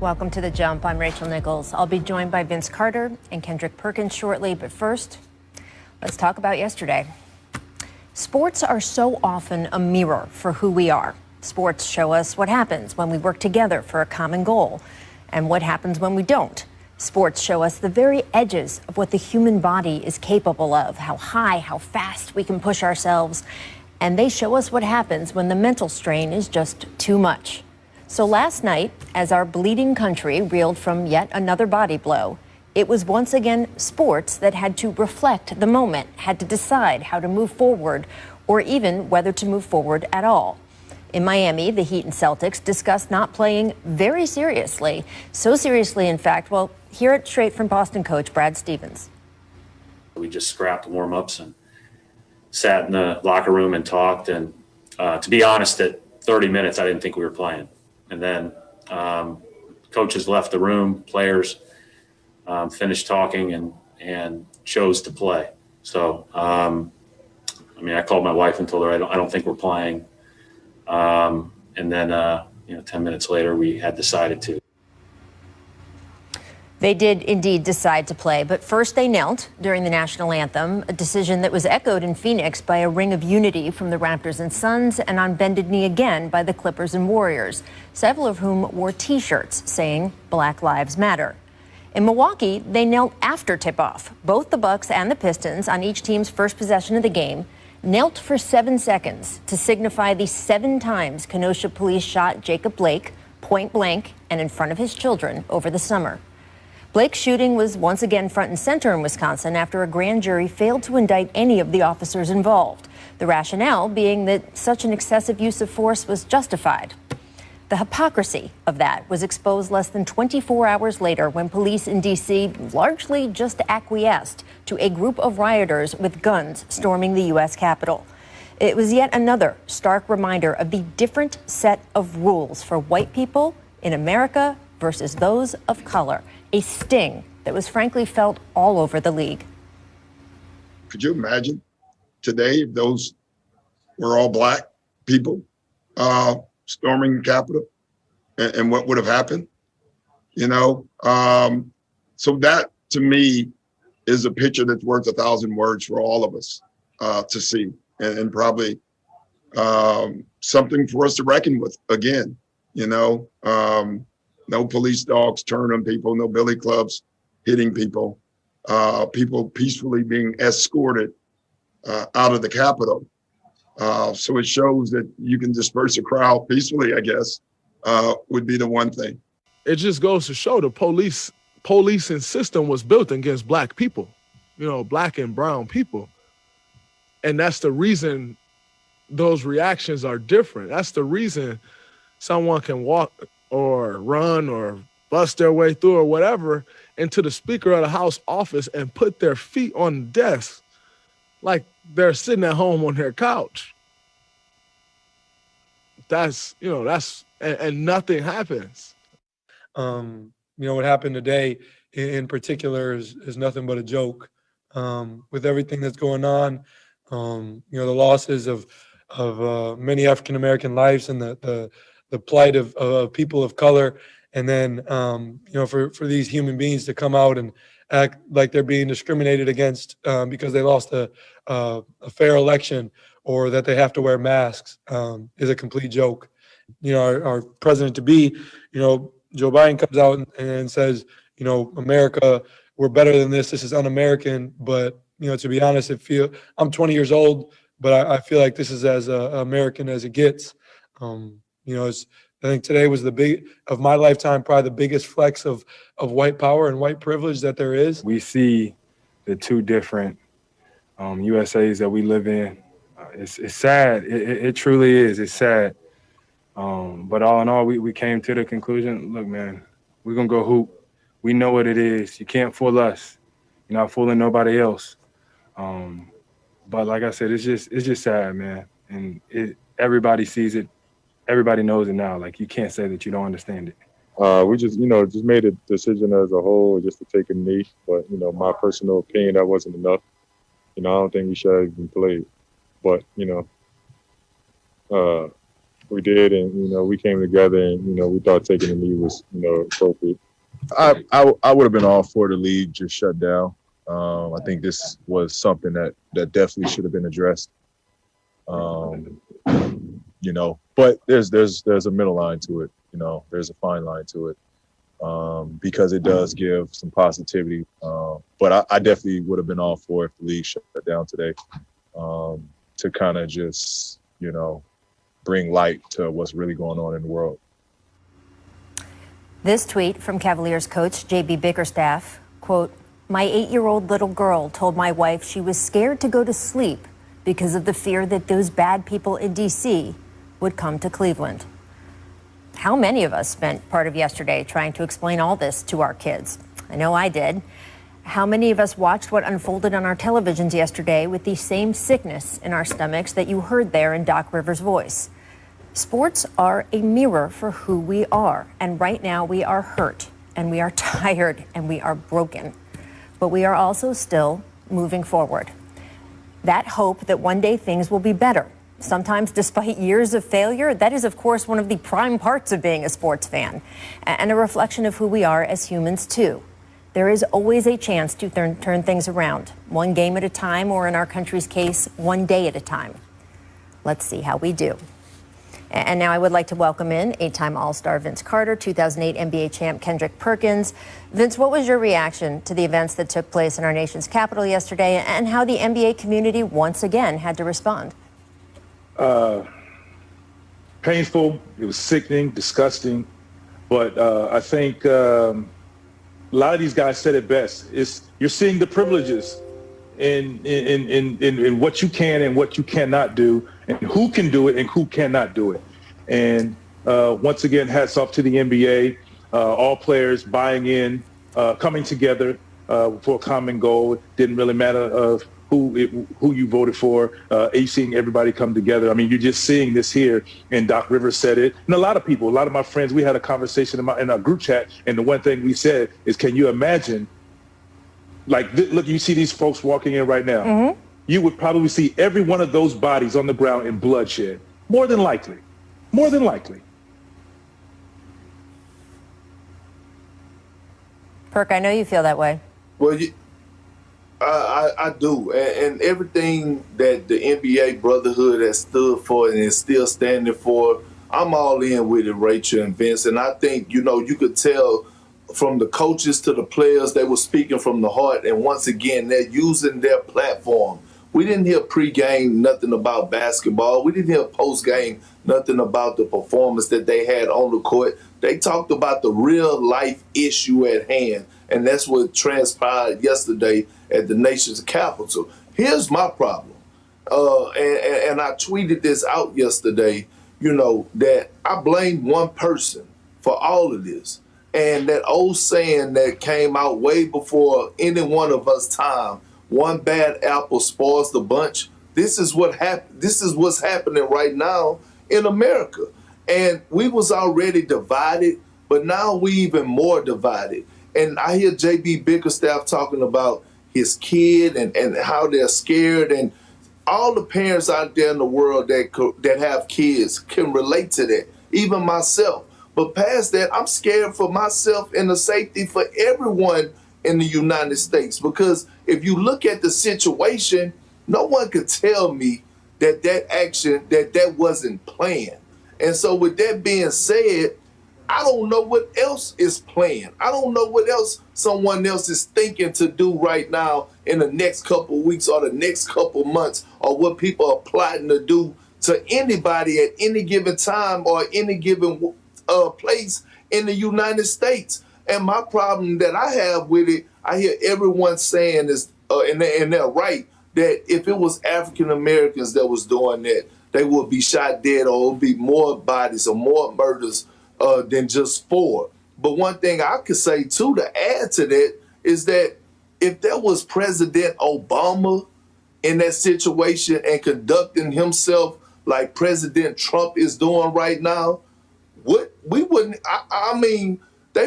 Welcome to The Jump. I'm Rachel Nichols. I'll be joined by Vince Carter and Kendrick Perkins shortly. But first, let's talk about yesterday. Sports are so often a mirror for who we are. Sports show us what happens when we work together for a common goal and what happens when we don't. Sports show us the very edges of what the human body is capable of, how high, how fast we can push ourselves. And they show us what happens when the mental strain is just too much. So last night, as our bleeding country reeled from yet another body blow, it was once again sports that had to reflect the moment, had to decide how to move forward, or even whether to move forward at all. In Miami, the Heat and Celtics discussed not playing very seriously. So seriously, in fact, well, hear it straight from Boston coach Brad Stevens. We just scrapped warm-ups and sat in the locker room and talked. And to be honest, at 30 minutes, I didn't think we were playing. And then coaches left the room, players finished talking and chose to play. So, I called my wife and told her I don't think we're playing. And then, 10 minutes later, we had decided to. They did indeed decide to play, but first they knelt during the national anthem, a decision that was echoed in Phoenix by a ring of unity from the Raptors and Suns, and on bended knee again by the Clippers and Warriors, several of whom wore T-shirts saying Black Lives Matter. In Milwaukee, they knelt after tip-off. Both the Bucks and the Pistons, on each team's first possession of the game, knelt for 7 seconds to signify the 7 times Kenosha police shot Jacob Blake point blank and in front of his children over the summer. Blake's shooting was once again front and center in Wisconsin after a grand jury failed to indict any of the officers involved, the rationale being that such an excessive use of force was justified. The hypocrisy of that was exposed less than 24 hours later when police in D.C. largely just acquiesced to a group of rioters with guns storming the U.S. Capitol. It was yet another stark reminder of the different set of rules for white people in America versus those of color, a sting that was frankly felt all over the league. Could you imagine today if those were all black people storming the Capitol and what would have happened? So that to me is a picture that's worth 1,000 words for all of us to see, and probably something for us to reckon with again. No police dogs turn on people, no billy clubs hitting people, people peacefully being escorted out of the Capitol. So it shows that you can disperse a crowd peacefully, I guess, would be the one thing. It just goes to show the policing system was built against black people, black and brown people. And that's the reason those reactions are different. That's the reason someone can walk or run or bust their way through or whatever into the Speaker of the House office and put their feet on the desk like they're sitting at home on their couch. And nothing happens. What happened today in particular is nothing but a joke. With everything that's going on, the losses of many African-American lives and the plight of people of color. And then, for these human beings to come out and act like they're being discriminated against because they lost a fair election or that they have to wear masks is a complete joke. Our president-to-be, Joe Biden comes out and says, America, we're better than this. This is un-American. But, to be honest, I'm 20 years old, but I feel like this is as American as it gets. I think today was of my lifetime, probably the biggest flex of white power and white privilege that there is. We see the two different USAs that we live in. It's sad. It truly is. It's sad. But all in all, we came to the conclusion, look, man, we're going to go hoop. We know what it is. You can't fool us. You're not fooling nobody else. But like I said, it's just sad, man. And everybody sees it. Everybody knows it now. Like, you can't say that you don't understand it. We just made a decision as a whole just to take a knee. But, my personal opinion, that wasn't enough. I don't think we should have even played. But, we did, and we came together, and we thought taking the knee was appropriate. I would have been all for the league just shut down. I think this was something that definitely should have been addressed. But there's a middle line to it. There's a fine line to it, because it does give some positivity. But I definitely would have been all for if the league shut down today, to kind of just bring light to what's really going on in the world. This tweet from Cavaliers coach J.B. Bickerstaff, quote, "My 8-year-old little girl told my wife she was scared to go to sleep because of the fear that those bad people in D.C. would come to Cleveland." How many of us spent part of yesterday trying to explain all this to our kids? I know I did. How many of us watched what unfolded on our televisions yesterday with the same sickness in our stomachs that you heard there in Doc Rivers' voice? Sports are a mirror for who we are, and right now we are hurt, and we are tired, and we are broken. But we are also still moving forward. That hope that one day things will be better, sometimes despite years of failure, that is, of course, one of the prime parts of being a sports fan, and a reflection of who we are as humans, too. There is always a chance to turn things around, one game at a time, or in our country's case, one day at a time. Let's see how we do. And now I would like to welcome in 8-time All-Star Vince Carter, 2008 NBA champ Kendrick Perkins. Vince, what was your reaction to the events that took place in our nation's capital yesterday, and how the NBA community once again had to respond? Painful. It was sickening, disgusting. But I think a lot of these guys said it best. You're seeing the privileges in what you can and what you cannot do, and who can do it and who cannot do it. And once again, hats off to the NBA, all players buying in, coming together for a common goal. It didn't really matter of who you voted for. You seeing everybody come together. I mean, you're just seeing this here, and Doc Rivers said it. And a lot of my friends, we had a conversation in our group chat, and the one thing we said is, can you imagine, look, you see these folks walking in right now. Mm-hmm. You would probably see every one of those bodies on the ground in bloodshed. More than likely. Perk, I know you feel that way. Well, I do. And everything that the NBA Brotherhood has stood for and is still standing for, I'm all in with it, Rachel and Vince. And I think, you could tell from the coaches to the players, they were speaking from the heart. And once again, they're using their platform. We didn't hear pregame nothing about basketball. We didn't hear postgame nothing about the performance that they had on the court. They talked about the real life issue at hand. And that's what transpired yesterday at the nation's capital. Here's my problem. And I tweeted this out yesterday, that I blame one person for all of this. And that old saying that came out way before any one of us time, one bad apple spoils the bunch. This is what happened. This is what's happening right now in America. And we was already divided, but now we even more divided. And I hear J.B. Bickerstaff talking about his kid and how they're scared. And all the parents out there in the world that have kids can relate to that, even myself. But past that, I'm scared for myself and the safety for everyone in the United States. Because if you look at the situation, no one could tell me that action, that wasn't planned. And so with that being said, I don't know what else is planned. I don't know what else someone else is thinking to do right now in the next couple of weeks or the next couple of months, or what people are plotting to do to anybody at any given time or any given place in the United States. And my problem that I have with it, I hear everyone saying is, and they're right, that if it was African Americans that was doing that, they would be shot dead, or it would be more bodies or more murders than just 4. But one thing I could say, too, to add to that, is that if there was President Obama in that situation and conducting himself like President Trump is doing right now,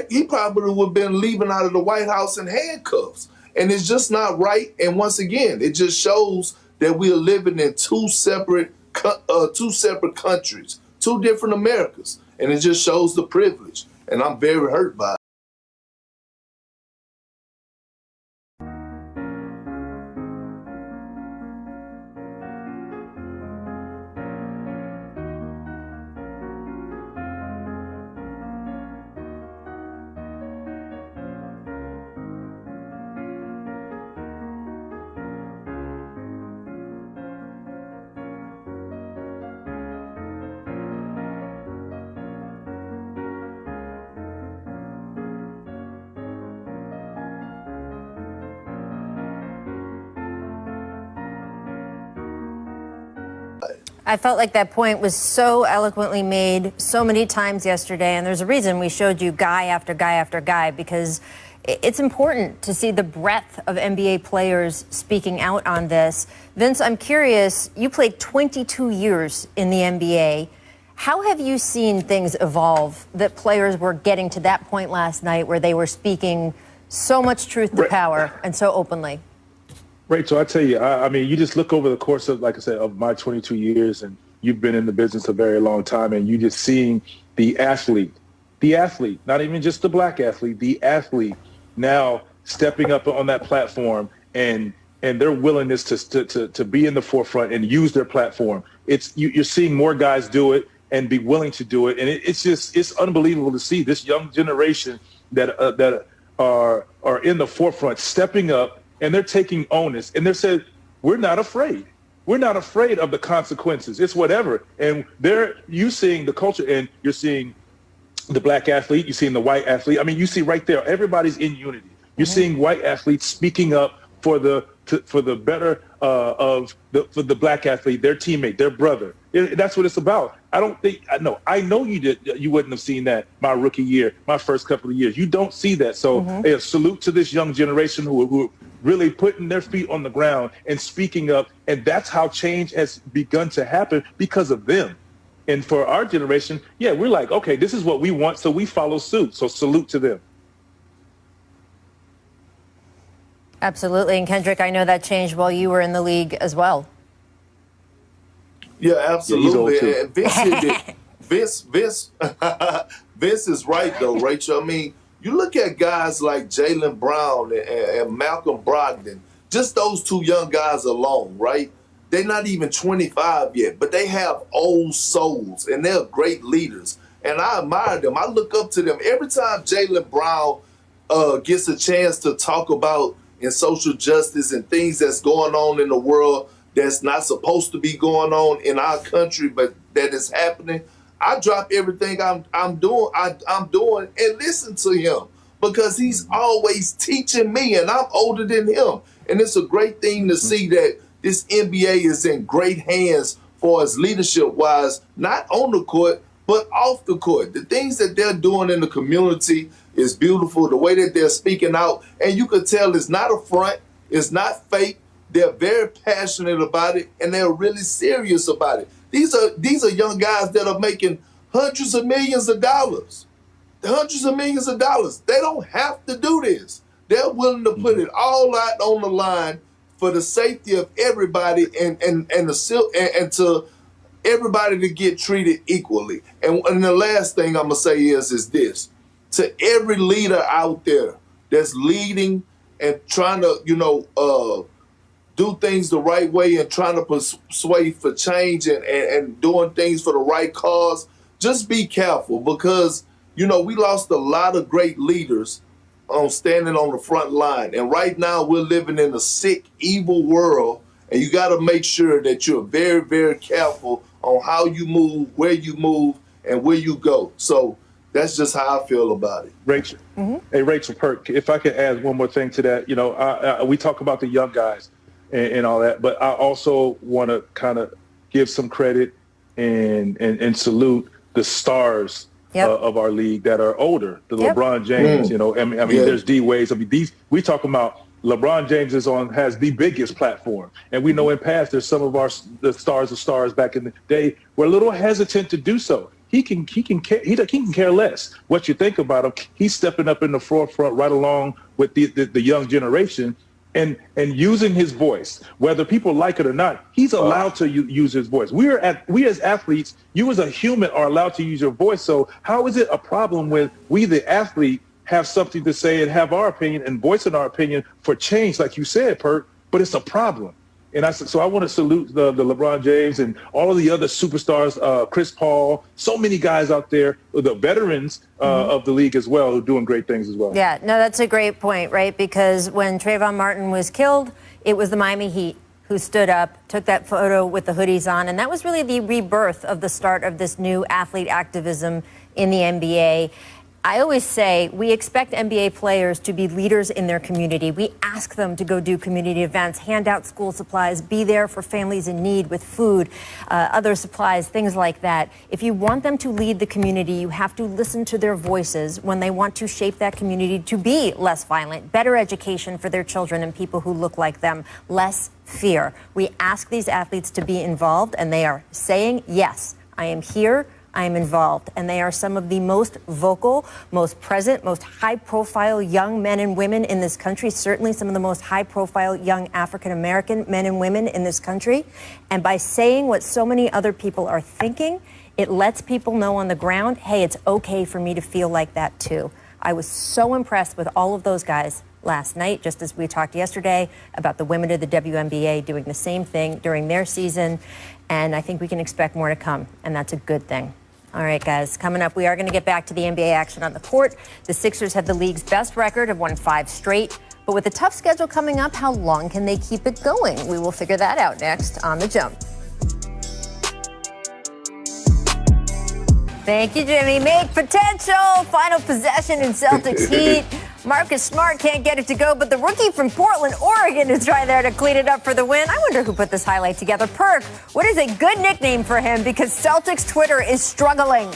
he probably would have been leaving out of the White House in handcuffs. And it's just not right. And once again, it just shows that we are living in two separate countries, two different Americas. And it just shows the privilege. And I'm very hurt by it. I felt like that point was so eloquently made so many times yesterday, and there's a reason we showed you guy after guy after guy, because it's important to see the breadth of NBA players speaking out on this. Vince, I'm curious, you played 22 years in the NBA. How have you seen things evolve that players were getting to that point last night where they were speaking so much truth to power and so openly? Rachel, I tell you, I mean, you just look over the course of, like I said, of my 22 years, and you've been in the business a very long time, and you just seeing the athlete, not even just the black athlete, the athlete now stepping up on that platform and their willingness to be in the forefront and use their platform. You're seeing more guys do it and be willing to do it, and it's unbelievable to see this young generation that are in the forefront stepping up. And they're taking onus, and they said, we're not afraid. We're not afraid of the consequences. It's whatever. And you seeing the culture, and you're seeing the black athlete, you're seeing the white athlete. I mean, you see right there, everybody's in unity. You're seeing white athletes speaking up for the better for the black athlete, their teammate, their brother. That's what it's about. I know you wouldn't have seen that my rookie year, my first couple of years. You don't see that. So salute to this young generation who really putting their feet on the ground and speaking up. And that's how change has begun to happen because of them. And for our generation, we're like, okay, this is what we want, so we follow suit. So salute to them. Absolutely. And Kendrick, I know that changed while you were in the league as well. Yeah, absolutely. And Vince is right, though, Rachel. I mean, you look at guys like Jaylen Brown and Malcolm Brogdon, just those two young guys alone, right? They're not even 25 yet, but they have old souls, and they're great leaders. And I admire them. I look up to them. Every time Jaylen Brown gets a chance to talk about in social justice and things that's going on in the world that's not supposed to be going on in our country, but that is happening, I drop everything I'm doing and listen to him, because he's always teaching me, and I'm older than him. And it's a great thing to see that this NBA is in great hands for us leadership-wise, not on the court, but off the court. The things that they're doing in the community is beautiful. The way that they're speaking out, and you could tell it's not a front, it's not fake. They're very passionate about it, and they're really serious about it. These are young guys that are making hundreds of millions of dollars. Hundreds of millions of dollars. They don't have to do this. They're willing to put it all out on the line for the safety of everybody and to everybody to get treated equally. And the last thing I'm gonna say is this: to every leader out there that's leading and trying to do things the right way and trying to persuade for change and doing things for the right cause, just be careful, because, we lost a lot of great leaders on standing on the front line. And right now we're living in a sick, evil world, and you got to make sure that you're very, very careful on how you move, where you move, and where you go. So that's just how I feel about it. Rachel, Hey, Rachel Perk, if I could add one more thing to that, we talk about the young guys and all that, but I also want to kind of give some credit and salute the stars of our league that are older. The LeBron James, there's D Wade's. I mean, we talk about LeBron James has the biggest platform, and we know in past there's some of the stars of stars back in the day were a little hesitant to do so. He can care less what you think about him. He's stepping up in the forefront right along with the young generation. and using his voice, whether people like it or not. He's allowed to use his voice. We as athletes, you as a human are allowed to use your voice. So how is it a problem when we, the athlete, have something to say and have our opinion and voicing our opinion for change, like you said, Perk? But it's a problem. And so I want to salute the LeBron James and all of the other superstars, Chris Paul, so many guys out there, the veterans of the league as well, who are doing great things as well. Yeah, no, that's a great point, right? Because when Trayvon Martin was killed, it was the Miami Heat who stood up, took that photo with the hoodies on, and that was really the rebirth of the start of this new athlete activism in the NBA. I always say we expect NBA players to be leaders in their community. We ask them to go do community events, hand out school supplies, be there for families in need with food, other supplies, things like that. If you want them to lead the community, you have to listen to their voices when they want to shape that community to be less violent, better education for their children and people who look like them, less fear. We ask these athletes to be involved, and they are saying, yes, I am here. I am involved. And they are some of the most vocal, most present, most high-profile young men and women in this country, certainly some of the most high-profile young African-American men and women in this country. And by saying what so many other people are thinking, it lets people know on the ground, hey, it's okay for me to feel like that too. I was so impressed with all of those guys last night, just as we talked yesterday about the women of the WNBA doing the same thing during their season. And I think we can expect more to come, and that's a good thing. All right, guys, coming up, we are going to get back to the NBA action on the court. The Sixers have the league's best record, have won 5 straight. But with a tough schedule coming up, how long can they keep it going? We will figure that out next on The Jump. Thank you, Jimmy. Make potential. Final possession in Celtics Heat. Marcus Smart can't get it to go, but the rookie from Portland, Oregon is right there to clean it up for the win. I wonder who put this highlight together. Perk, what is a good nickname for him? Because Celtics Twitter is struggling.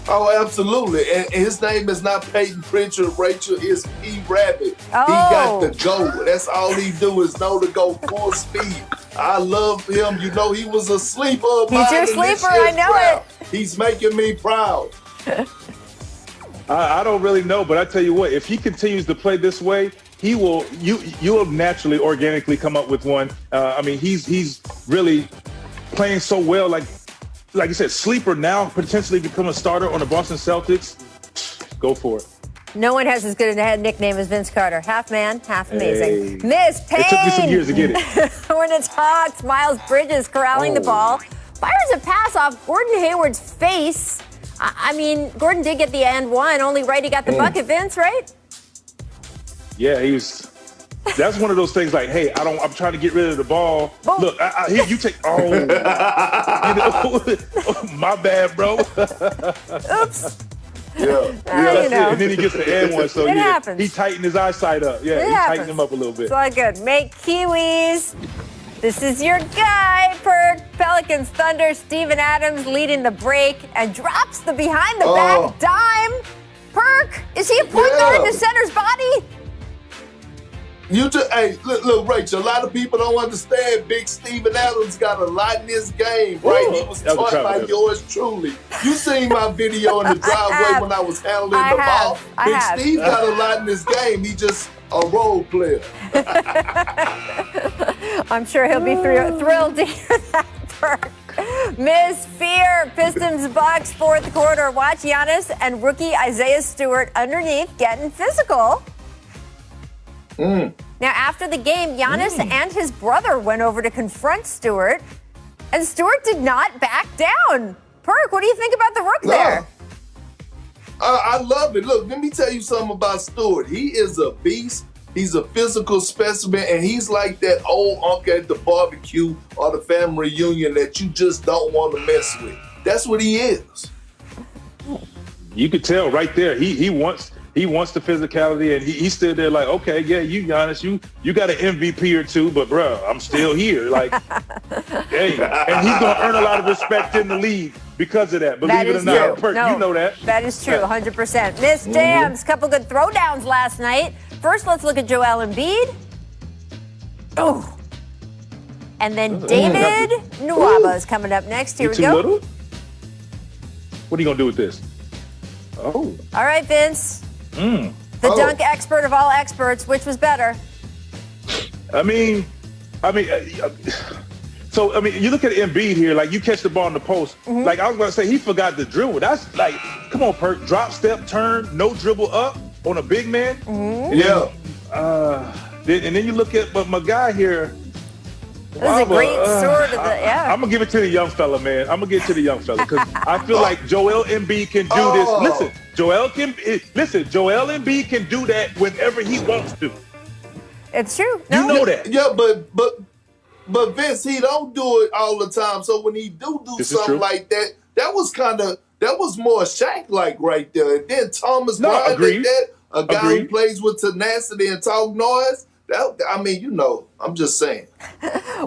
Oh, absolutely. And his name is not Peyton Pritchard, Rachel. It's P. Rabbit. Oh. He got the go. That's all he do is know to go full speed. I love him. You know, he was a sleeper. He's your sleeper. I know it. He's making me proud. I don't really know, but I tell you what, if he continues to play this way, he will. You'll naturally, organically come up with one. I mean, he's really playing so well. Like you said, sleeper now, potentially become a starter on the Boston Celtics. Go for it. No one has as good a nickname as Vince Carter. Half man, half amazing. Hey. Miss Payne. It took me some years to get it. Hornets Hawks, Miles Bridges corralling the ball. Fires a pass off Gordon Hayward's face. I mean, Gordon did get the and one. Only right he got the bucket, Vince, right? Yeah, he was. That's one of those things like, hey, I'm trying to get rid of the ball. Boom. Look, here you take. Oh, you know, my bad, bro. Oops. Yeah. And then he gets the and one. So it happens. He tightened his eyesight up. Yeah, he tightened him up a little bit. It's all good. Make Kiwis. This is your guy, Perk. Pelicans Thunder. Steven Adams leading the break and drops the behind the back dime. Perk, is he a point guard in the center's body? Hey, look, Rachel, a lot of people don't understand Big Steven Adams got a lot in his game, right? He was taught by yours truly. You seen my video in the driveway when I was handling the ball. Big Steve got a lot in his game. He just a role player. I'm sure he'll be thrilled to hear that, Perk. Miss Fear, Pistons Bucks, fourth quarter. Watch Giannis and rookie Isaiah Stewart underneath getting physical. Now, after the game, Giannis and his brother went over to confront Stewart, and Stewart did not back down. Perk, what do you think about the rook there? I love it. Look, let me tell you something about Stewart. He is a beast. He's a physical specimen, and he's like that old uncle at the barbecue or the family reunion that you just don't want to mess with. That's what he is. You could tell right there. He wants the physicality, and he stood there like, okay, yeah, you Giannis, you got an MVP or two, but bro, I'm still here. Like, hey, and he's gonna earn a lot of respect in the league because of that. Believe it or not, Perk, you know that. That is true, 100%. Miss Jams, couple good throwdowns last night. First, let's look at Joel Embiid. Oh. And then David Nwaba is coming up next. Here we go. Little? What are you going to do with this? Oh. All right, Vince. The dunk expert of all experts, which was better? So you look at Embiid here, like you catch the ball in the post. Like I was going to say, he forgot the dribble. That's like, come on, Perk, drop, step, turn, no dribble up on a big man. Yeah. And then you look at, but my guy here. This is a great sword of the, yeah. I'm gonna give it to the young fella, man. I'm gonna give it to the young fella because I feel like Joel Embiid can do this. Joel Embiid can do that whenever he wants to. It's true. You know that. Yeah, but Vince, he don't do it all the time. So when he do something like that, that was more Shaq-like right there. And then Thomas Bryant did that, a guy who plays with tenacity and talk noise. I'm just saying.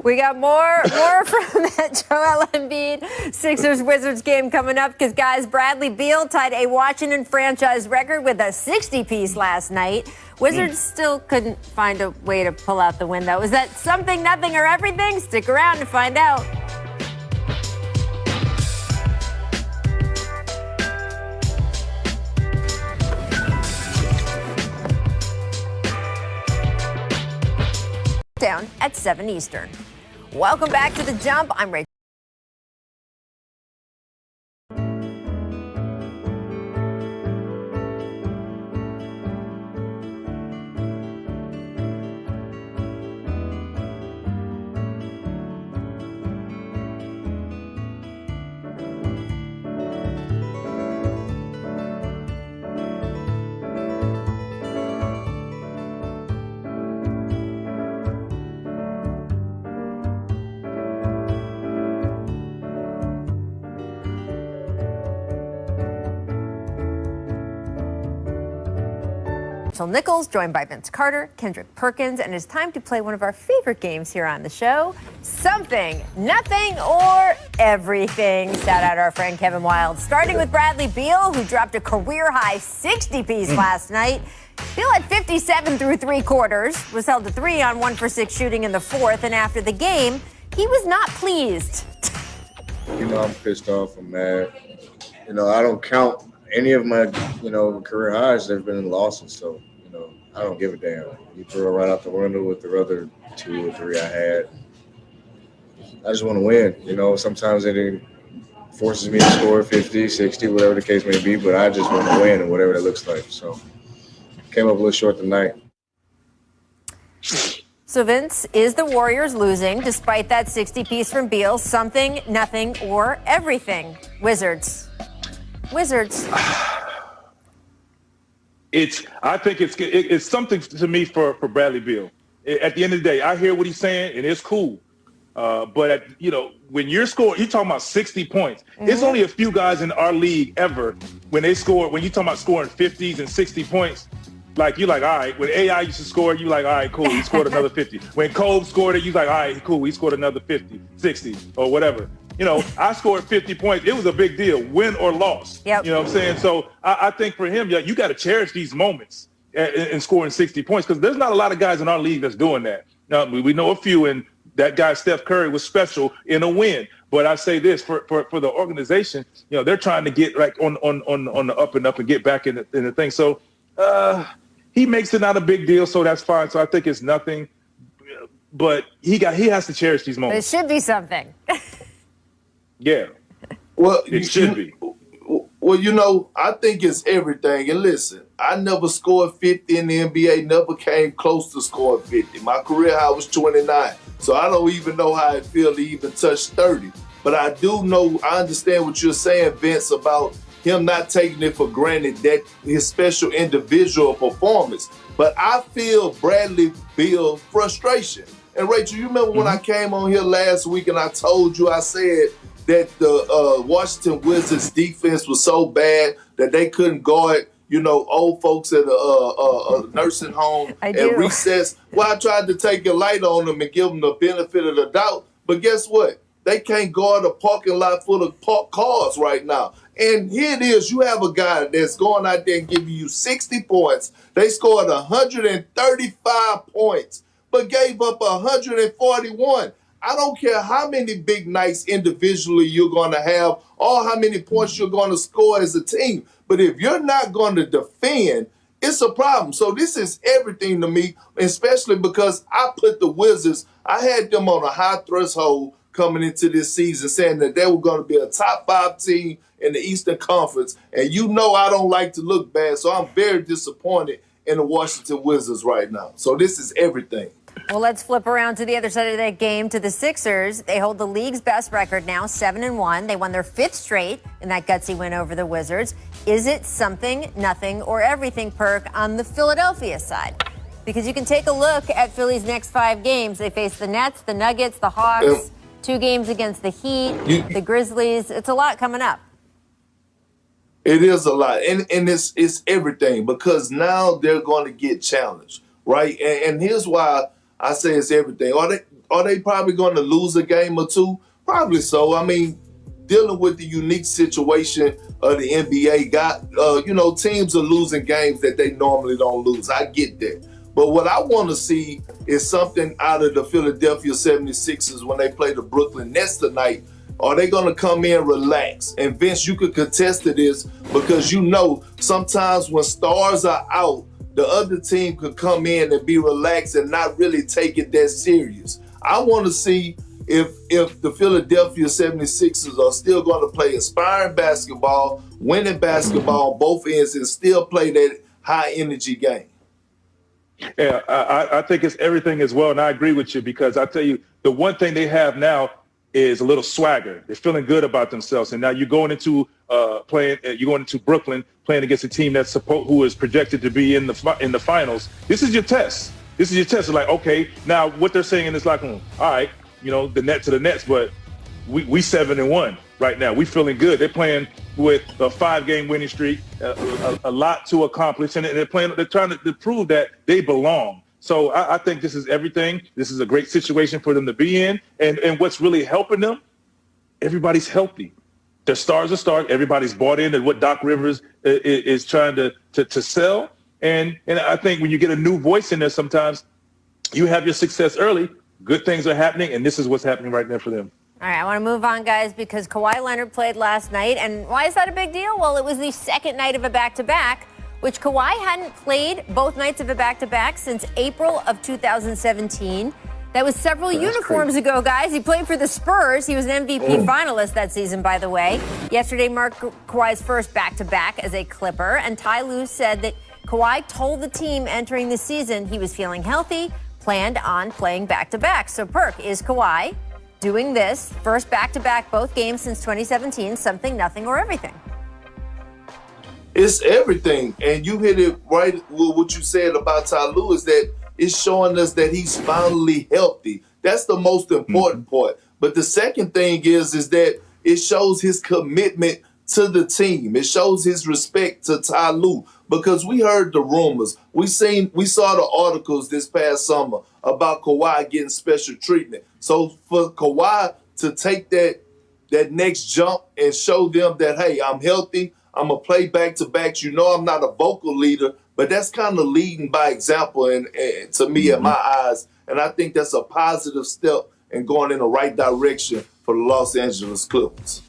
We got more from that Joel Embiid Sixers-Wizards game coming up because, guys, Bradley Beal tied a Washington franchise record with a 60-piece last night. Wizards still couldn't find a way to pull out the win, though. Is that something, nothing, or everything? Stick around to find out. Down at 7 Eastern. Welcome back to The Jump. I'm Rachel. Nichols, joined by Vince Carter, Kendrick Perkins, and it's time to play one of our favorite games here on the show, Something, Nothing, or Everything. Shout out our friend Kevin Wild. Starting with Bradley Beal, who dropped a career-high 60-piece last night. Beal had 57 through 3 quarters, was held to 3 on 1 for 6 shooting in the 4th, and after the game, he was not pleased. I'm pissed off, I'm mad. I don't count any of my, career highs. They've been in losses, so, I don't give a damn. You throw it right out the window with the other 2 or 3 I had. I just want to win. Sometimes it forces me to score 50, 60, whatever the case may be, but I just want to win and whatever that looks like. So, came up a little short tonight. So, Vince, is the Warriors losing despite that 60-piece from Beal? Something, nothing, or everything? Wizards. I think it's something to me for Bradley Beal. At the end of the day, I hear what he's saying, and it's cool. But when you're talking about 60 points, it's only a few guys in our league ever when you talking about scoring 50s and 60 points. Like, you're like, all right. When AI used to score, you're like, all right, cool, he scored another 50. When Cole scored it, you're like, all right, cool, he scored another 50, 60, or whatever. I scored 50 points. It was a big deal, win or loss. Yep. You know what I'm saying? So I think for him, you got to cherish these moments in scoring 60 points because there's not a lot of guys in our league that's doing that. Now, we know a few, and that guy Steph Curry was special in a win. But I say this, for the organization, they're trying to get like on the up and up and get back in the thing. So he makes it not a big deal, so that's fine. So I think it's nothing. But he has to cherish these moments. It should be something. Yeah. Well, it should be. Well, I think it's everything. And listen, I never scored 50 in the NBA, never came close to scoring 50. My career high was 29. So I don't even know how it feels to even touch 30. But I understand what you're saying, Vince, about him not taking it for granted, that his special individual performance. But I feel Bradley Beal frustration. And Rachel, you remember when I came on here last week and I told you, I said that the Washington Wizards defense was so bad that they couldn't guard, old folks at a nursing home at recess. Well, I tried to take a light on them and give them the benefit of the doubt. But guess what? They can't guard a parking lot full of parked cars right now. And here it is. You have a guy that's going out there and giving you 60 points. They scored 135 points, but gave up 141. I don't care how many big nights individually you're going to have or how many points you're going to score as a team. But if you're not going to defend it's a problem. So this is everything to me, especially because I put the Wizards, I had them on a high threshold coming into this season, saying that they were going to be a top 5 team in the Eastern Conference. And you know I don't like to look bad, so I'm very disappointed in the Washington Wizards right now. So this is everything. Well, let's flip around to the other side of that game, to the Sixers. They hold the league's best record now, 7-1. They won their 5th straight in that gutsy win over the Wizards. Is it something, nothing, or everything, Perk, on the Philadelphia side? Because you can take a look at Philly's next 5 games. They face the Nets, the Nuggets, the Hawks, 2 games against the Heat, the Grizzlies. It's a lot coming up. It is a lot. And it's everything, because now they're going to get challenged, right? And here's why I say it's everything. Are they probably going to lose a game or 2? Probably so. I mean, dealing with the unique situation of the NBA, teams are losing games that they normally don't lose. I get that. But what I want to see is something out of the Philadelphia 76ers when they play the Brooklyn Nets tonight. Are they going to come in relax? And Vince, you could contest to this, because sometimes when stars are out, the other team could come in and be relaxed and not really take it that serious. I want to see if the Philadelphia 76ers are still going to play inspiring basketball, winning basketball on both ends, and still play that high-energy game. Yeah, I think it's everything as well, and I agree with you, because I tell you, the one thing they have now is a little swagger. They're feeling good about themselves, and now you're going into Brooklyn playing against a team who is projected to be in the finals. This is your test. This is your test. It's like, okay, now what they're saying in this locker room, all right, the Nets to the Nets, but we 7-1 right now. We feeling good. They're playing with a 5-game winning streak, a lot to accomplish, and they're trying to prove that they belong. So I think this is everything. This is a great situation for them to be in. And what's really helping them, everybody's healthy. Their stars are starting. Everybody's bought into what Doc Rivers is trying to sell. And I think when you get a new voice in there, sometimes you have your success early. Good things are happening, and this is what's happening right now for them. All right, I want to move on, guys, because Kawhi Leonard played last night. And why is that a big deal? Well, it was the second night of a back-to-back, which Kawhi hadn't played both nights of a back-to-back since April of 2017. That was several uniforms ago, guys. He played for the Spurs. He was an MVP finalist that season, by the way. Yesterday marked Kawhi's first back-to-back as a Clipper, and Ty Lue said that Kawhi told the team entering the season he was feeling healthy, planned on playing back-to-back. So, Perk, is Kawhi doing this first back-to-back both games since 2017, something, nothing, or everything? It's everything. And you hit it right with what you said about Ty Lue, is that it's showing us that he's finally healthy. That's the most important part. But the second thing is that it shows his commitment to the team. It shows his respect to Ty Lue, because we heard the rumors. We saw the articles this past summer about Kawhi getting special treatment. So for Kawhi to take that next jump and show them that, hey, I'm healthy, I'm going to play back-to-backs. I'm not a vocal leader, but that's kind of leading by example and to me, in my eyes. And I think that's a positive step and going in the right direction for the Los Angeles Clippers.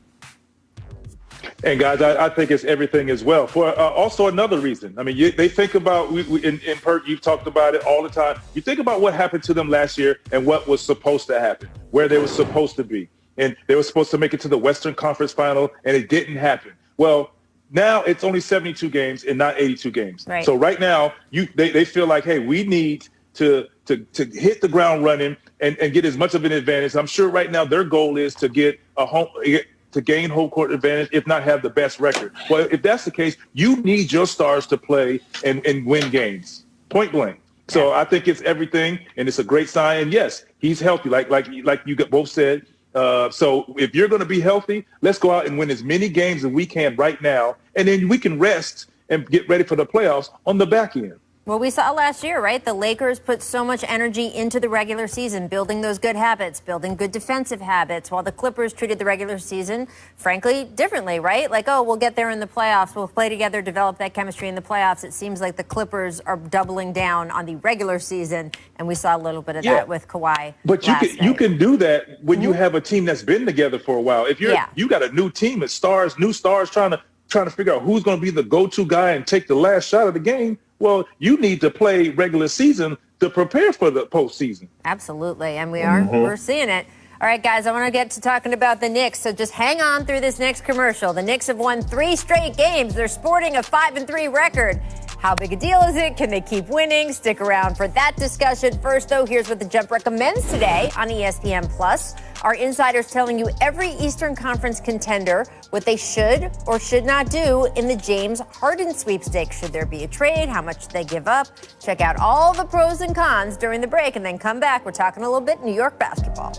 And guys, I think it's everything as well. For also another reason. I mean, they think about, in Perk, you've talked about it all the time. You think about what happened to them last year and what was supposed to happen, where they were supposed to be. And they were supposed to make it to the Western Conference Final, and it didn't happen. Well, now it's only 72 games and not 82 games. Right. So right now, they feel like, hey, we need to hit the ground running and get as much of an advantage. I'm sure right now their goal is to get to gain home court advantage, if not have the best record. Well, if that's the case, you need your stars to play and win games, point blank. So I think it's everything, and it's a great sign. And yes, he's healthy, like you both said. So if you're going to be healthy, let's go out and win as many games as we can right now, and then we can rest and get ready for the playoffs on the back end. Well, we saw last year, right? The Lakers put so much energy into the regular season, building those good habits, building good defensive habits, while the Clippers treated the regular season, frankly, differently, right? Like, oh, we'll get there in the playoffs. We'll play together, develop that chemistry in the playoffs. It seems like the Clippers are doubling down on the regular season, and we saw a little bit of that with Kawhi. But you can do that when you have a team that's been together for a while. If you got a new team of stars, new stars trying to figure out who's going to be the go-to guy and take the last shot of the game, Well, you need to play regular season to prepare for the postseason. Absolutely, and we're seeing it. All right, guys, I want to get to talking about the Knicks, so just hang on through this next commercial. The Knicks have won 3 straight games. They're sporting a 5-3 record. How big a deal is it? Can they keep winning? Stick around for that discussion. First, though, here's what The Jump recommends today on ESPN+. Our insiders telling you every Eastern Conference contender what they should or should not do in the James Harden sweepstakes. Should there be a trade? How much they give up? Check out all the pros and cons during the break, and then come back. We're talking a little bit New York basketball.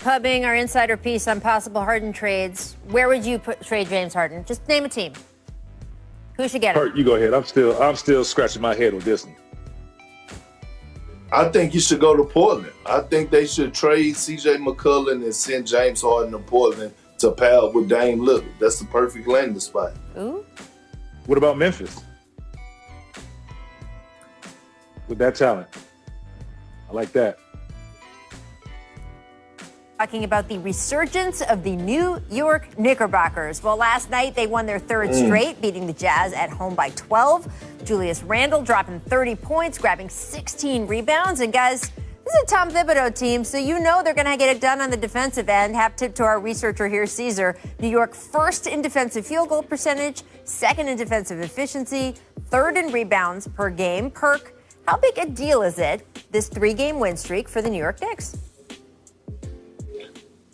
Pubbing our insider piece on possible Harden trades. Where would you trade James Harden? Just name a team. Who should get him? Hurt, you go ahead. I'm still scratching my head with this one. I think you should go to Portland. I think they should trade C.J. McCollum and send James Harden to Portland to pair up with Dame Lillard. That's the perfect landing spot. Ooh. What about Memphis? With that talent. I like that. Talking about the resurgence of the New York Knickerbockers. Well, last night they won their third straight, beating the Jazz at home by 12. Julius Randle dropping 30 points, grabbing 16 rebounds. And guys, this is a Tom Thibodeau team, so you know they're going to get it done on the defensive end. Have tip to our researcher here, Caesar. New York first in defensive field goal percentage, second in defensive efficiency, third in rebounds per game. Perk, how big a deal is it, this 3-game win streak for the New York Knicks?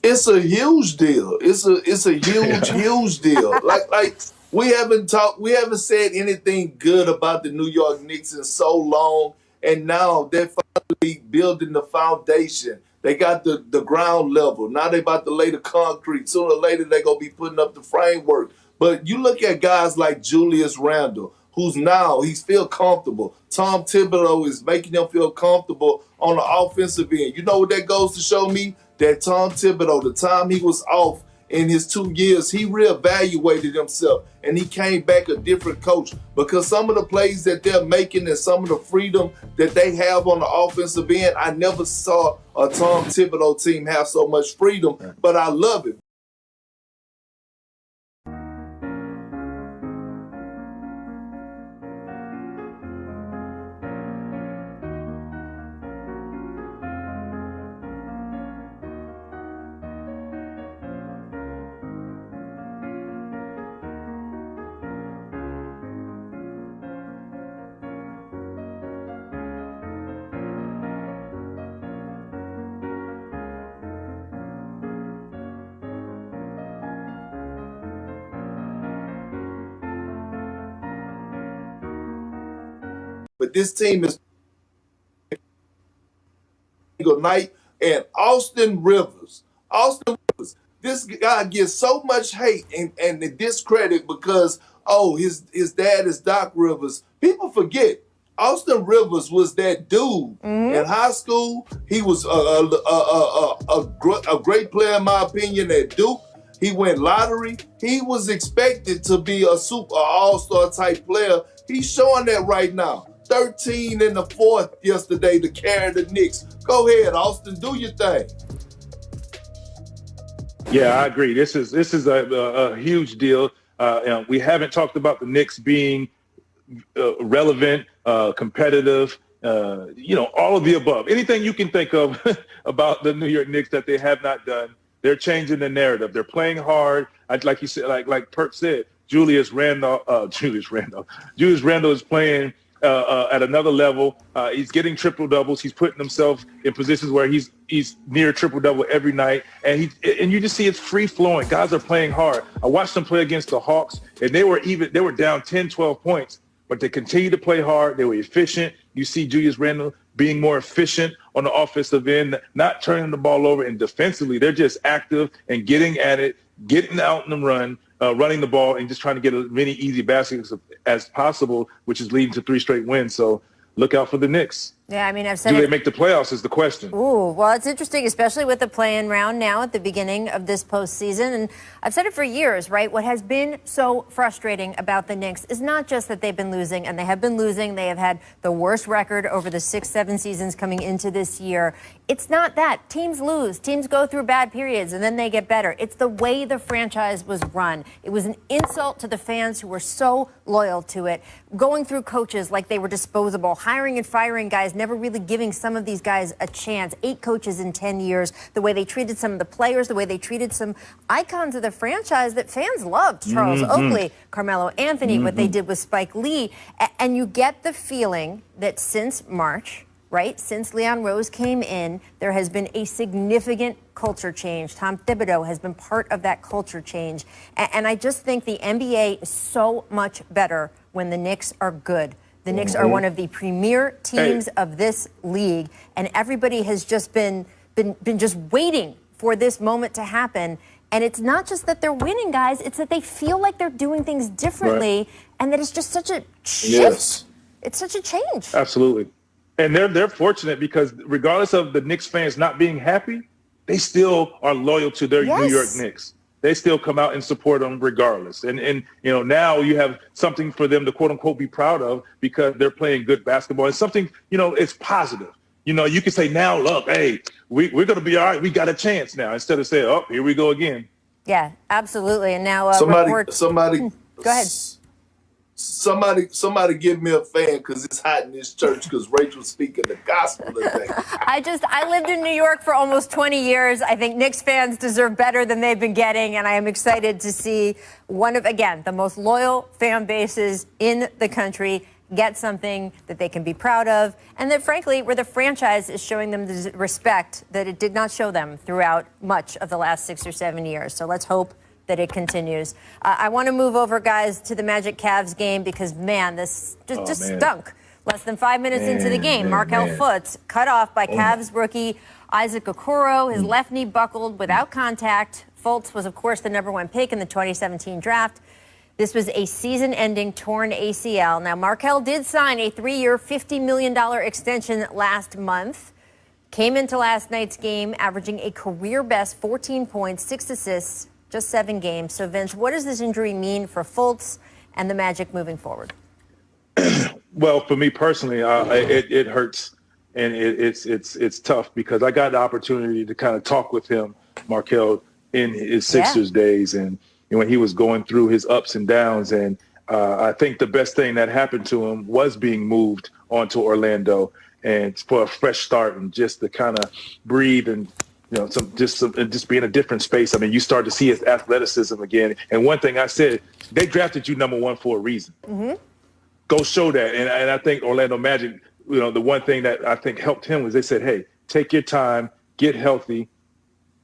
It's a huge deal. It's a huge deal. Like we haven't said anything good about the New York Knicks in so long, and now they're finally building the foundation. They got the ground level. Now they're about to lay the concrete. Sooner or later they're gonna be putting up the framework. But you look at guys like Julius Randle, he's feel comfortable. Tom Thibodeau is making him feel comfortable on the offensive end. You know what that goes to show me? That Tom Thibodeau, the time he was off in his 2 years, he reevaluated himself and he came back a different coach, because some of the plays that they're making and some of the freedom that they have on the offensive end, I never saw a Tom Thibodeau team have so much freedom, but I love it. But this team is night, and Austin Rivers, this guy gets so much hate and discredit because, his dad is Doc Rivers. People forget Austin Rivers was that dude in high school. He was a great player, in my opinion, at Duke. He went lottery. He was expected to be a super all-star type player. He's showing that right now. 13 in the fourth yesterday to carry the Knicks. Go ahead, Austin, do your thing. Yeah, I agree. This is a huge deal. We haven't talked about the Knicks being relevant, competitive, all of the above. Anything you can think of about the New York Knicks that they have not done. They're changing the narrative. They're playing hard. Like you said, like Perk said, Julius Randle is playing at another level. He's getting triple doubles. He's putting himself in positions where he's near triple double every night, and you just see it's free flowing. Guys are playing hard. I watched them play against the Hawks, and they were down 10, 12 points, but they continued to play hard. They were efficient. You see Julius Randle being more efficient on the offensive end, not turning the ball over, and defensively they're just active and getting at it, getting out in the run, running the ball, and just trying to get as many easy baskets as possible, which is leading to 3 straight wins. So look out for the Knicks. Yeah, I mean, I've said Do it. they make the playoffs is the question. Ooh, well, it's interesting, especially with the play-in round now at the beginning of this postseason. And I've said it for years, right? What has been so frustrating about the Knicks is not just that they've been losing, and they have been losing. They have had the worst record over the 6-7 seasons coming into this year. It's not that. Teams lose. Teams go through bad periods, and then they get better. It's the way the franchise was run. It was an insult to the fans who were so loyal to it, going through coaches like they were disposable, hiring and firing guys, never really giving some of these guys a chance. 8 coaches in 10 years, the way they treated some of the players, the way they treated some icons of the franchise that fans loved. Charles Oakley, Carmelo Anthony, what they did with Spike Lee. And you get the feeling that since March, right, since Leon Rose came in, there has been a significant culture change. Tom Thibodeau has been part of that culture change. And I just think the NBA is so much better when the Knicks are good. The Knicks are one of the premier teams of this league, and everybody has just been just waiting for this moment to happen. And it's not just that they're winning, guys, it's that they feel like they're doing things differently, and that it's just such a shift. Yes. It's such a change. Absolutely. And they're fortunate because regardless of the Knicks fans not being happy, they still are loyal to their New York Knicks. They still come out and support them regardless. And you know, now you have something for them to quote unquote be proud of because they're playing good basketball. And something, you know, it's positive. You know, you can say now, look, hey, we're going to be all right. We got a chance now, instead of saying, oh, here we go again. Yeah, absolutely. And now somebody go ahead. Somebody give me a fan because it's hot in this church because Rachel's speaking the gospel today. I lived in New York for almost 20 years. I think Knicks fans deserve better than they've been getting, and I am excited to see one of, again, the most loyal fan bases in the country get something that they can be proud of, and that, frankly, where the franchise is showing them the respect that it did not show them throughout much of the last 6 or 7 years. So let's hope that it continues. I want to move over, guys, to the Magic Cavs game because, man, this just stunk. Less than 5 minutes into the game, Markel Fultz cut off by Cavs rookie Isaac Okoro. His left knee buckled without contact. Fultz was, of course, the #1 pick in the 2017 draft. This was a season-ending torn ACL. Now, Markel did sign a 3-year, $50 million extension last month. Came into last night's game averaging a career-best 14 points, 6 assists, just 7 games. So, Vince, what does this injury mean for Fultz and the Magic moving forward? Well, for me personally, it hurts, and it's tough because I got the opportunity to kind of talk with him, Markel, in his Sixers days, and when he was going through his ups and downs. And I think the best thing that happened to him was being moved onto Orlando and for a fresh start and just to kind of breathe and just be in a different space. I mean, you start to see his athleticism again. And one thing I said, they drafted you #1 for a reason. Go show that. And I think Orlando Magic, you know, the one thing that I think helped him was they said, hey, take your time, get healthy,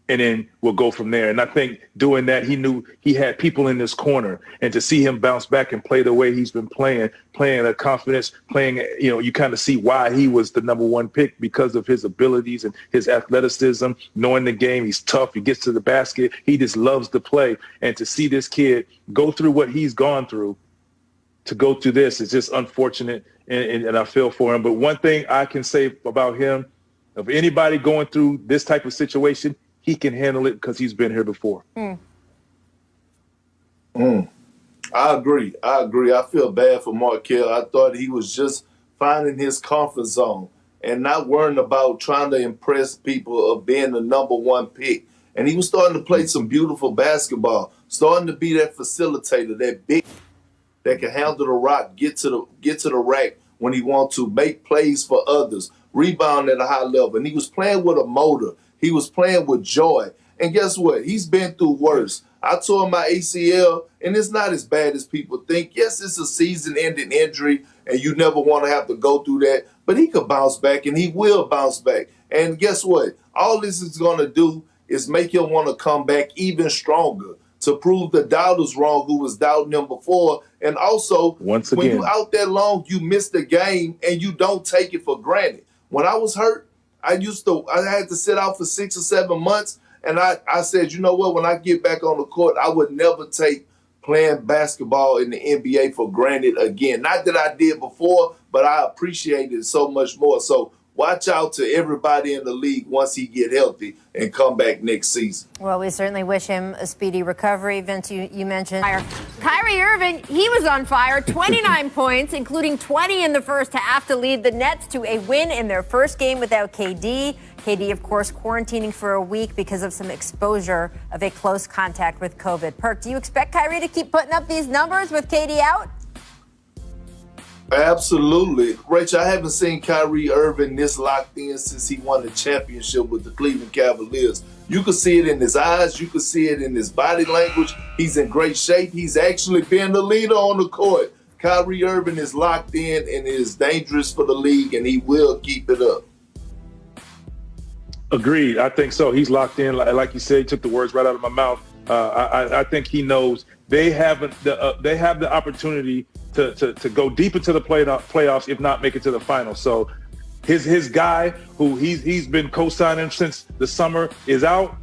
and then we'll go from there. And I think doing that, he knew he had people in his corner, and to see him bounce back and play the way he's been playing a confidence, you know, you kind of see why he was the #1 pick because of his abilities and his athleticism, knowing the game. He's tough. He gets to the basket. He just loves to play. And to see this kid go through what he's gone through, to go through this is just unfortunate, and I feel for him. But one thing I can say about him, of anybody going through this type of situation, he can handle it because he's been here before. I agree. I feel bad for Markel. I thought he was just finding his comfort zone and not worrying about trying to impress people of being the #1 pick. And he was starting to play some beautiful basketball, starting to be that facilitator, that big that can handle the rock, get to the rack when he wants to, make plays for others, rebound at a high level. And he was playing with a motor. He was playing with joy. And guess what? He's been through worse. I tore my ACL, and it's not as bad as people think. Yes, it's a season-ending injury, and you never want to have to go through that. But he could bounce back, and he will bounce back. And guess what? All this is going to do is make him want to come back even stronger to prove the doubters wrong who was doubting him before. And also, when you're out that long, you miss the game, and you don't take it for granted. When I was hurt, I had to sit out for 6 or 7 months. And I said, you know what, when I get back on the court, I would never take playing basketball in the NBA for granted again. Not that I did before, but I appreciate it so much more. So watch out to everybody in the league once he get healthy and come back next season. Well, we certainly wish him a speedy recovery. Vince, you mentioned Kyrie Irving. He was on fire, 29 points, including 20 in the first half to lead the Nets to a win in their first game without KD. KD, of course, quarantining for a week because of some exposure of a close contact with COVID. Perk, do you expect Kyrie to keep putting up these numbers with KD out? Absolutely. Rachel, I haven't seen Kyrie Irving this locked in since he won the championship with the Cleveland Cavaliers. You could see it in his eyes. You could see it in his body language. He's in great shape. He's actually been the leader on the court. Kyrie Irving is locked in and is dangerous for the league, and he will keep it up. Agreed. I think so. He's locked in. Like you said, he took the words right out of my mouth. I think he knows they have the opportunity to go deep into the playoffs, if not make it to the finals. So his guy, who he's been co-signing since the summer, is out.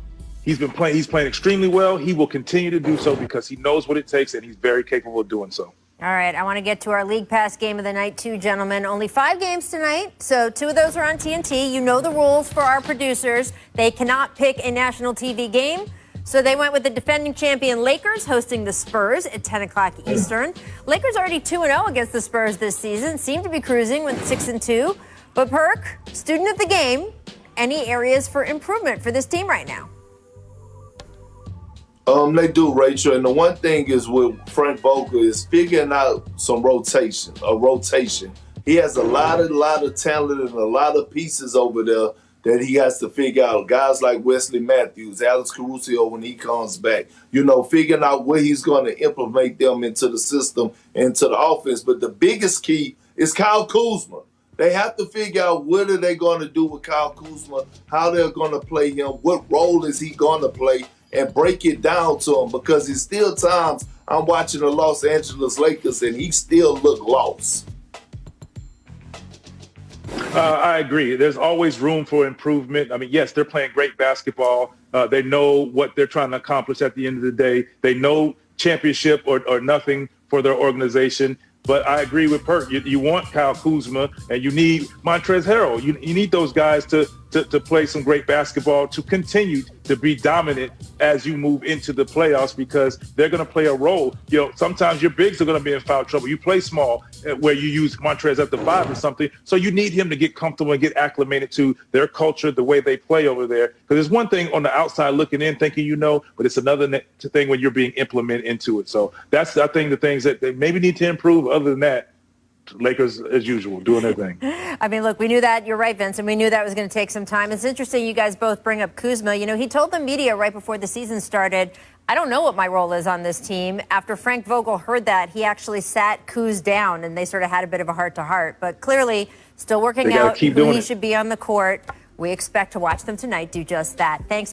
He's playing extremely well. He will continue to do so because he knows what it takes, and he's very capable of doing so. All right, I want to get to our League Pass game of the night, too, gentlemen. Only 5 games tonight, so 2 of those are on TNT. You know the rules for our producers. They cannot pick a national TV game. So they went with the defending champion Lakers hosting the Spurs at 10 o'clock Eastern. Lakers already 2-0 against the Spurs this season, seem to be cruising with 6-2. But Perk, student of the game, any areas for improvement for this team right now? They do, Rachel. And the one thing is with Frank Vogel is figuring out a rotation. He has a lot of talent and a lot of pieces over there that he has to figure out. Guys like Wesley Matthews, Alex Caruso when he comes back, figuring out where he's going to implement them into the system, into the offense. But the biggest key is Kyle Kuzma. They have to figure out what are they going to do with Kyle Kuzma, how they're going to play him, what role is he going to play, and break it down to him, because there's still times I'm watching the Los Angeles Lakers and he still look lost. I agree. There's always room for improvement. I mean, yes, they're playing great basketball. They know what they're trying to accomplish at the end of the day. They know championship or nothing for their organization. But I agree with Perk. You want Kyle Kuzma and you need Montrezl Harrell. You need those guys to play some great basketball, to continue to be dominant as you move into the playoffs, because they're going to play a role. Sometimes your bigs are going to be in foul trouble. You play small where you use Montrezl at the 5 or something. So you need him to get comfortable and get acclimated to their culture, the way they play over there. Because there's one thing on the outside looking in, thinking but it's another thing when you're being implemented into it. So that's, I think, the things that they maybe need to improve. Other than that, Lakers, as usual, doing their thing. I mean, look, we knew that. You're right, Vince, and we knew that was going to take some time. It's interesting you guys both bring up Kuzma. He told the media right before the season started, I don't know what my role is on this team. After Frank Vogel heard that, he actually sat Kuz down, and they sort of had a bit of a heart-to-heart. But clearly, still working out who he should be on the court. We expect to watch them tonight do just that. Thanks.